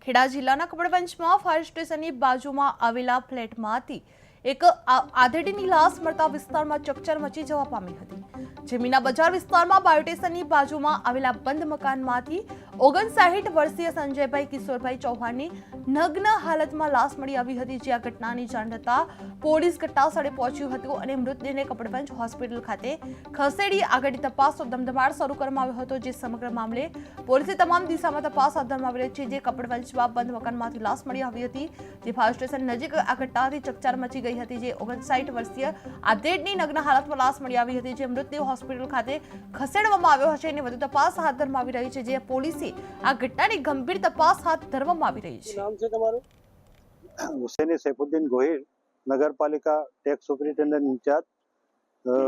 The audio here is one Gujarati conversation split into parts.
ખેડા જિલ્લાના કપડવંજમાં ફાયર સ્ટેશનની બાજુમાં આવેલા ફ્લેટમાંથી એક આધેડીની લાશ મળતા વિસ્તારમાં ચકચાર મચી જવા પામી હતી। જમીના બજાર વિસ્તારમાં બાયોટેશનની બાજુમાં આવેલા બંધ મકાનમાંથી 59 વર્ષીય સંજયભાઈ કિશોરભાઈ ચૌહાણની નગ્ન હાલતમાં લાશ મળી આવી હતી। જે આ ઘટનાની જાણ થતાં પોલીસ ઘટનાસ્થળે પહોંચ્યું હતું અને મૃતદેહને કપડવંજ હોસ્પિટલ ખાતે ખસેડી આગળની તપાસ ધમધમાટ શરૂ કરવામાં આવ્યો હતો। જે સમગ્ર મામલે પોલીસે તમામ દિશામાં તપાસ હાથ ધરવામાં આવી રહી છે। જે કપડવંજમાં બંધ મકાનમાંથી લાશ મળી આવી હતી। જે ફાયર સ્ટેશન નજીક આ ઘટનાથી ચકચાર મચી ગઈ હતી। જે 59 વર્ષીય આધેડની નગ્ન હાલતમાં લાશ મળી આવી હતી। જે મૃતદેહ હોસ્પિટલ ખાતે ખસેડવામાં આવ્યો છે અને વધુ તપાસ હાથ ધરવામાં આવી રહી છે। જે પોલીસે આ ઘટનાની ગંભીર તપાસ હાથ ધરવામાં આવી રહી છે। નામ છે તમારું? હુસૈની સૈફુદ્દીન ગોહિલ, નગરપાલિકા ટેક્સ સુપરિન્ટેન્ડન્ટ ઇન્ચાર્જ।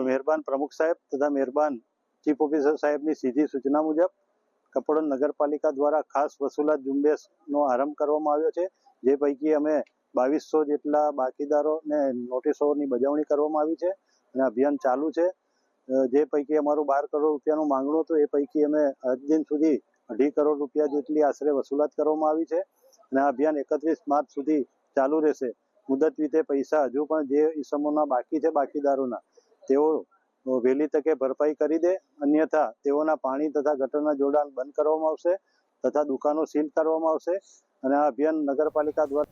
મહેરબાન પ્રમુખ સાહેબ તથા મહેરબાન ચીફ ઓફિસર સાહેબની સીધી સૂચના મુજબ કપડવંજ નગરપાલિકા દ્વારા ખાસ વસૂલાત ઝુંબેશનો આરંભ કરવામાં આવ્યો છે। જે પૈકી અમે 2200 જેટલા બાકીદારોને નોટિસોની બજાવણી કરવામાં આવી છે અને અભિયાન ચાલુ છે। જે પૈકી અમારું 12 કરોડ રૂપિયાનું માંગણું હતું એ પૈકી અમે આજ દિન સુધી 2.5 કરોડ રૂપિયા જેટલી આશરે વસૂલાત કરવામાં આવી છે અને આ અભિયાન 31 માર્ચ સુધી ચાલુ રહેશે। મુદત રીતે પૈસા હજુ પણ જે ઇસમોના બાકી છે બાકીદારોના તેઓ વહેલી તકે ભરપાઈ કરી દે, અન્યથા તેઓના પાણી તથા ગટરના જોડાણ બંધ કરવામાં આવશે તથા દુકાનો સીલ કરવામાં આવશે અને આ અભિયાન નગરપાલિકા દ્વારા